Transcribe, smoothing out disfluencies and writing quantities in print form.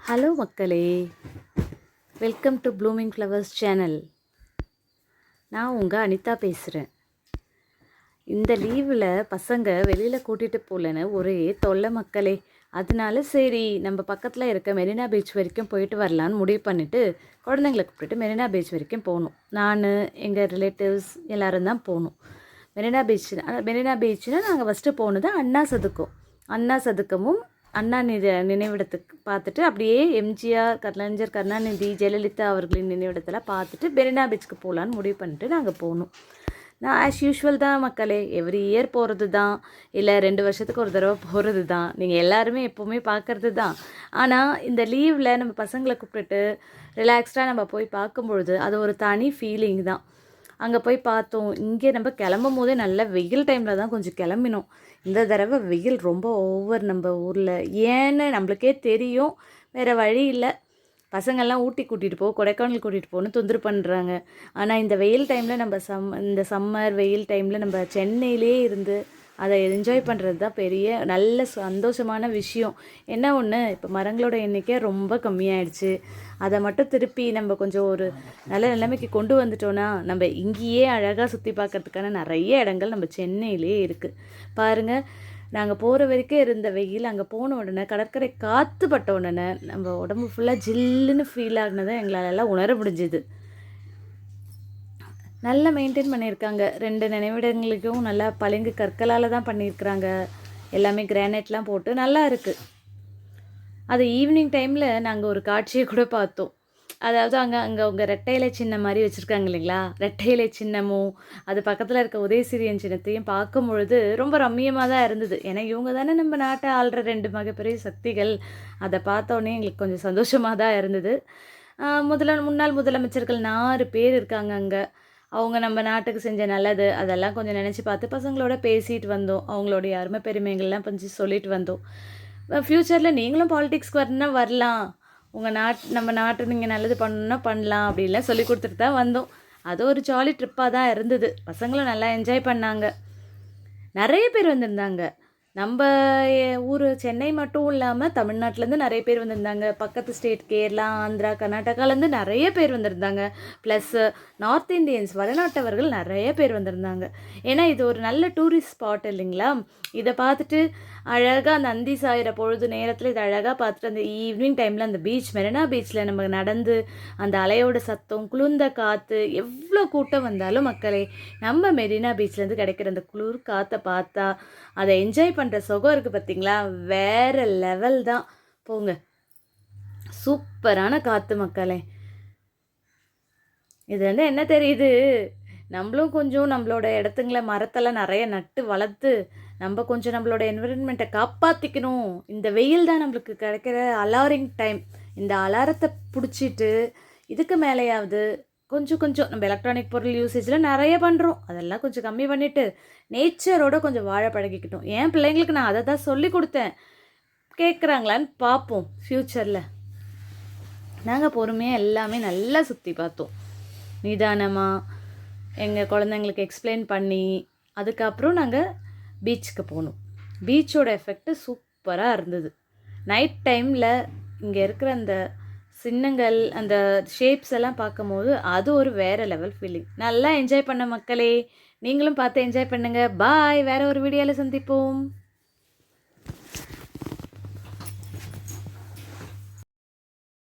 Hello மக்களே, welcome to blooming flowers channel. நான் உங்கள் அனிதா பேசுகிறேன். இந்த லீவில் பசங்க வெளியில் கூட்டிகிட்டு போகலன்னு ஒரே தொல்லை மக்களே. அதனால சரி நம்ம பக்கத்தில் இருக்க மெரினா பீச் வரைக்கும் போயிட்டு வரலான்னு முடிவு பண்ணிவிட்டு குழந்தைங்களை கூப்பிட்டுட்டு மெரினா பீச் வரைக்கும் போகணும். நான் எங்கள் ரிலேட்டிவ்ஸ் எல்லோரும் தான் போகணும். மெரினா பீச்னால் நாங்கள் ஃபஸ்ட்டு போனது அண்ணா சதுக்கமும் அண்ணா நினைவிடத்துக்கு பார்த்துட்டு அப்படியே எம்ஜிஆர், கலைஞர் கருணாநிதி, ஜெயலலிதா அவர்களின் நினைவிடத்தில் பார்த்துட்டு மெரினா பீச்சுக்கு போகலான்னு முடிவு பண்ணிட்டு நாங்கள் போனோம். நான் ஆஸ் யூஷுவல் தான் மக்களே, எவ்ரி இயர் போகிறது தான், இல்லை 2 வருஷத்துக்கு ஒரு தடவை போகிறது தான். நீங்கள் எல்லாருமே எப்போவுமே பார்க்குறது தான். ஆனால் இந்த லீவில் நம்ம பசங்களை கூப்பிட்டுட்டு ரிலாக்ஸ்டாக நம்ம போய் பார்க்கும்பொழுது அது ஒரு தனி ஃபீலிங் தான். அங்கே போய் பார்த்தோம். இங்கே நம்ம கிளம்பும் போதே நல்ல வெயில் டைமில் தான் கொஞ்சம் கிளம்பினோம். இந்த தடவை வெயில் ரொம்ப ஓவர் நம்ம ஊரில். ஏன்னு நம்மளுக்கே தெரியும், வேறு வழி இல்லை. பசங்கள்லாம் ஊட்டி கூட்டிகிட்டு கொடைக்கானல் கூட்டிகிட்டு போகணுன்னு தொந்தரவு பண்ணுறாங்க. ஆனால் இந்த வெயில் டைமில் நம்ம இந்த சம்மர் வெயில் டைமில் நம்ம சென்னையிலே இருந்து அதை என்ஜாய் பண்ணுறது தான் பெரிய நல்ல சந்தோஷமான விஷயம். என்ன ஒன்று, இப்போ மரங்களோட எண்ணிக்கை ரொம்ப கம்மியாயிடுச்சு. அதை மட்டும் திருப்பி நம்ம கொஞ்சம் ஒரு நல்ல நிலைமைக்கு கொண்டு வந்துட்டோன்னா நம்ம இங்கேயே அழகாக சுற்றி பார்க்கறதுக்கான நிறைய இடங்கள் நம்ம சென்னையிலே இருக்குது. பாருங்கள், நாங்கள் போகிற வரைக்கும் இருந்த வெயில் அங்கே போன உடனே கடற்கரை காற்று பட்ட உடனே நம்ம உடம்பு ஃபுல்லாக ஜில்லுன்னு ஃபீல் ஆகினதை எங்களால் எல்லாம் உணர முடிஞ்சுது. நல்லா மெயின்டைன் பண்ணியிருக்காங்க. 2 நினைவிடங்களுக்கும் நல்லா பளிங்கு கற்களால் தான் பண்ணியிருக்கிறாங்க. எல்லாமே கிரானைட்லாம் போட்டு நல்லா இருக்குது. அது ஈவினிங் டைமில் நாங்கள் ஒரு காட்சியை கூட பார்த்தோம். அதாவது அங்கே உங்கள் ரெட்டை இலை சின்னம் மாதிரி வச்சுருக்காங்க இல்லைங்களா, ரெட்டை இலை சின்னமும் அது பக்கத்தில் இருக்க உதயசூரியன் சின்னத்தையும் பார்க்கும் பொழுது ரொம்ப ரம்மியமாக தான் இருந்தது. ஏன்னா இவங்க தானே நம்ம நாட்டை ஆள்ற 2 மிகப்பெரிய சக்திகள். அதை பார்த்தோன்னே எங்களுக்கு கொஞ்சம் சந்தோஷமாக தான் இருந்தது. முன்னாள் முதலமைச்சர்கள் 4 பேர் இருக்காங்க அங்கே. அவங்க நம்ம நாட்டுக்கு செஞ்ச நல்லது அதெல்லாம் கொஞ்சம் நினச்சி பார்த்து பசங்களோட பேசிட்டு வந்தோம். அவங்களுடைய அருமை பெருமைகள்லாம் கொஞ்சம் சொல்லிட்டு வந்தோம். ஃப்யூச்சரில் நீங்களும் பாலிடிக்ஸ்க்கு வரணுன்னா வரலாம், நம்ம நாட்டு நீங்கள் நல்லது பண்ணணுன்னா பண்ணலாம் அப்படின்லாம் சொல்லி கொடுத்துட்டு தான் வந்தோம். அது ஒரு ஜாலி ட்ரிப்பாக தான் இருந்தது. பசங்களும் நல்லா என்ஜாய் பண்ணாங்க. நிறைய பேர் வந்திருந்தாங்க. நம்ம ஊர் சென்னை மட்டும் இல்லாமல் தமிழ்நாட்டிலேருந்து நிறைய பேர் வந்திருந்தாங்க. பக்கத்து ஸ்டேட் கேரளா, ஆந்திரா, கர்நாடகாலேருந்து நிறைய பேர் வந்திருந்தாங்க. ப்ளஸ் நார்த் இந்தியன்ஸ், வடநாட்டவர்கள் நிறைய பேர் வந்திருந்தாங்க. ஏன்னா இது ஒரு நல்ல டூரிஸ்ட் ஸ்பாட் இல்லைங்களா. இதை பார்த்துட்டு அழகாக அந்த அந்தி சாயிற பொழுது நேரத்தில் இதை அழகாக பார்த்துட்டு அந்த ஈவினிங் டைமில் அந்த மெரினா பீச்சில் நம்ம நடந்து அந்த அலையோட சத்தம், குளிர்ந்த காற்று, எவ்வளோ கூட்டம் வந்தாலும் மக்களே நம்ம மெரினா பீச்லேருந்து கிடைக்கிற அந்த குளிர் காற்றை பார்த்தா அதை என்ஜாய் பண்ணுற சுகம் இருக்குது பார்த்தீங்களா, வேறு லெவல் தான். போங்க, சூப்பரான காற்று மக்களே. இது என்ன தெரியுது, நம்மளும் கொஞ்சம் நம்மளோட இடத்துங்களை மரத்தெல்லாம் நிறைய நட்டு வளர்த்து நம்ம கொஞ்சம் நம்மளோட என்விரான்மெண்ட்டை காப்பாற்றிக்கணும். இந்த வெயில் தான் நம்மளுக்கு கிடைக்கிற அலாரிங் டைம். இந்த அலாரத்தை பிடிச்சிட்டு இதுக்கு மேலேயாவது கொஞ்சம் நம்ம எலக்ட்ரானிக் பொருள் யூசேஜில் நிறைய பண்ணுறோம், அதெல்லாம் கொஞ்சம் கம்மி பண்ணிவிட்டு நேச்சரோட கொஞ்சம் வாழ பழகிக்கிட்டோம். என் பிள்ளைங்களுக்கு நான் அதை தான் சொல்லி கொடுத்தேன். கேட்குறாங்களான்னு பார்ப்போம் ஃப்யூச்சரில். நாங்கள் பொறுமையாக எல்லாமே நல்லா சுற்றி பார்த்தோம். நிதானமாக எங்கள் குழந்தைங்களுக்கு எக்ஸ்பிளைன் பண்ணி அதுக்கப்புறம் நாங்கள் பீச்சுக்கு போனோம். பீச்சோட எஃபெக்ட்டு சூப்பராக இருந்தது. நைட் டைமில் இங்கே இருக்கிற அந்த சின்னங்கள், அந்த ஷேப்ஸ் எல்லாம் பார்க்கும்போது அது ஒரு வேறு லெவல் ஃபீலிங். நல்லா என்ஜாய் பண்ண மக்களே, நீங்களும் பார்த்து என்ஜாய் பண்ணுங்கள். பாய், வேறு ஒரு வீடியோவில் சந்திப்போம்.